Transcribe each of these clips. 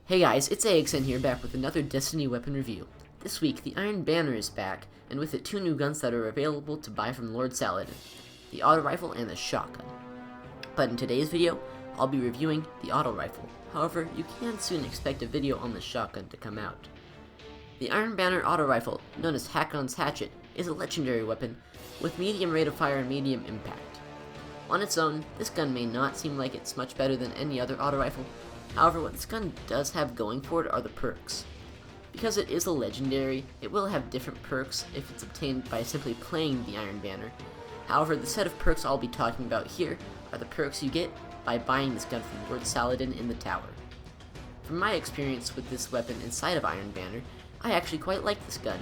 Hey guys, it's AXN here, back with another Destiny weapon review. This week, the Iron Banner is back, and with it 2 new guns that are available to buy from Lord Saladin, the auto rifle and the shotgun. But in today's video, I'll be reviewing the auto rifle. However, you can soon expect a video on the shotgun to come out. The Iron Banner auto rifle, known as Haakon's Hatchet, is a legendary weapon with medium rate of fire and medium impact. On its own, this gun may not seem like it's much better than any other auto rifle. However, what this gun does have going for it are the perks. Because it is a legendary, it will have different perks if it's obtained by simply playing the Iron Banner. However, the set of perks I'll be talking about here are the perks you get by buying this gun from Lord Saladin in the tower. From my experience with this weapon inside of Iron Banner, I actually quite like this gun,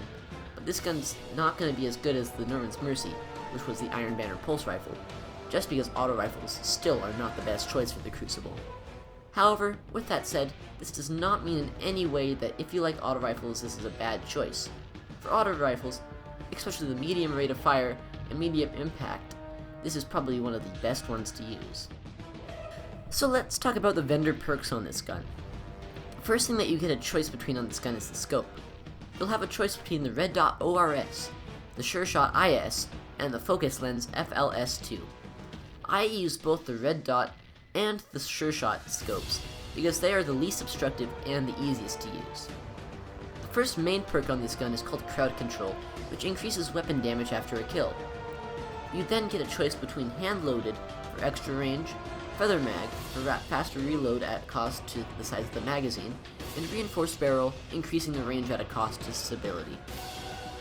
but this gun's not going to be as good as the Norman's Mercy, which was the Iron Banner pulse rifle, just because auto rifles still are not the best choice for the Crucible. However, with that said, this does not mean in any way that if you like auto rifles, this is a bad choice. For auto rifles, especially the medium rate of fire and medium impact, this is probably one of the best ones to use. So let's talk about the vendor perks on this gun. The first thing that you get a choice between on this gun is the scope. You'll have a choice between the Red Dot ORS, the Sure Shot IS, and the Focus Lens FLS2. I use both the Red Dot and the Sure Shot scopes, because they are the least obstructive and the easiest to use. The first main perk on this gun is called Crowd Control, which increases weapon damage after a kill. You then get a choice between Hand Loaded for extra range, Feather Mag for faster reload at cost to the size of the magazine, and Reinforced Barrel, increasing the range at a cost to stability.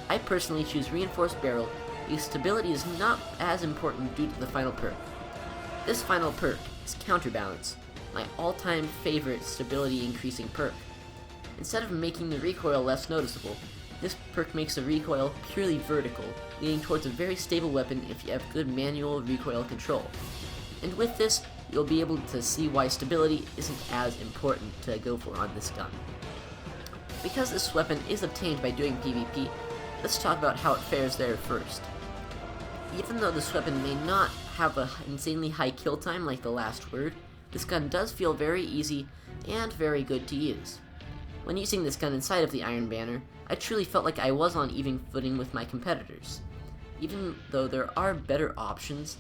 I personally choose Reinforced Barrel because stability is not as important due to the final perk. This final perk is Counterbalance, my all-time favorite stability increasing perk. Instead of making the recoil less noticeable, this perk makes the recoil purely vertical, leading towards a very stable weapon if you have good manual recoil control. And with this, you'll be able to see why stability isn't as important to go for on this gun. Because this weapon is obtained by doing PvP, let's talk about how it fares there first. Even though this weapon may not have an insanely high kill time like the Last Word, this gun does feel very easy and very good to use. When using this gun inside of the Iron Banner, I truly felt like I was on even footing with my competitors. Even though there are better options,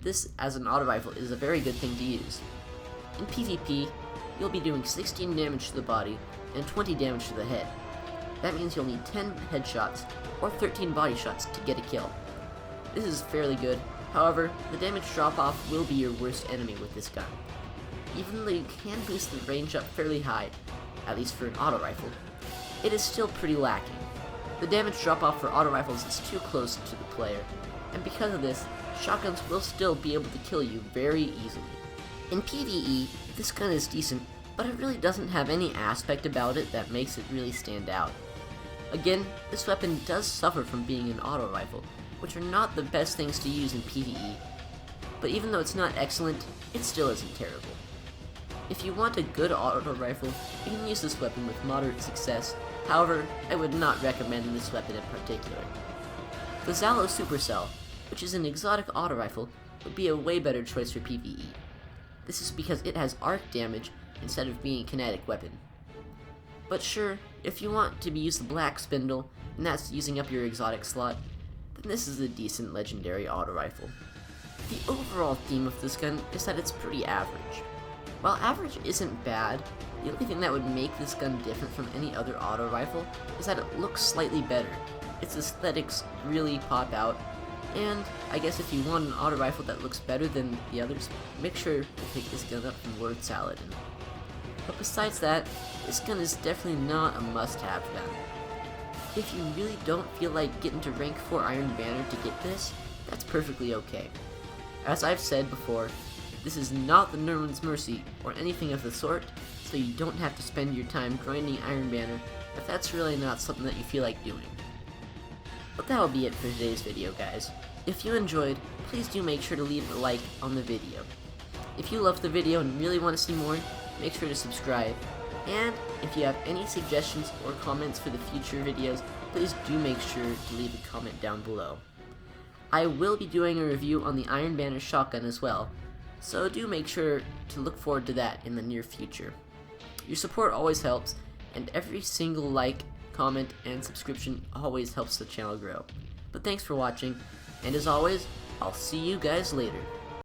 this as an auto rifle is a very good thing to use. In PvP, you'll be doing 16 damage to the body and 20 damage to the head. That means you'll need 10 headshots or 13 body shots to get a kill. This is fairly good, however, the damage drop-off will be your worst enemy with this gun. Even though you can boost the range up fairly high, at least for an auto rifle, it is still pretty lacking. The damage drop-off for auto rifles is too close to the player, and because of this, shotguns will still be able to kill you very easily. In PvE, this gun is decent, but it really doesn't have any aspect about it that makes it really stand out. Again, this weapon does suffer from being an auto rifle, which are not the best things to use in PvE, but even though it's not excellent, it still isn't terrible. If you want a good auto rifle, you can use this weapon with moderate success. However, I would not recommend this weapon in particular. The Zalo Supercell, which is an exotic auto rifle, would be a way better choice for PvE. This is because it has arc damage instead of being a kinetic weapon. But sure, if you want to use the Black Spindle, and that's using up your exotic slot, then this is a decent legendary auto rifle. The overall theme of this gun is that it's pretty average. While average isn't bad, the only thing that would make this gun different from any other auto rifle is that it looks slightly better. Its aesthetics really pop out, and I guess if you want an auto rifle that looks better than the others, make sure to pick this gun up from Lord Saladin. But besides that, this gun is definitely not a must-have gun. If you really don't feel like getting to rank 4 Iron Banner to get this, that's perfectly okay. As I've said before, this is not the Norman's Mercy or anything of the sort, so you don't have to spend your time grinding Iron Banner if that's really not something that you feel like doing. But that'll be it for today's video, guys. If you enjoyed, please do make sure to leave a like on the video. If you loved the video and really want to see more, make sure to subscribe. And if you have any suggestions or comments for the future videos, please do make sure to leave a comment down below. I will be doing a review on the Iron Banner shotgun as well, so do make sure to look forward to that in the near future. Your support always helps, and every single like, comment, and subscription always helps the channel grow. But thanks for watching, and as always, I'll see you guys later.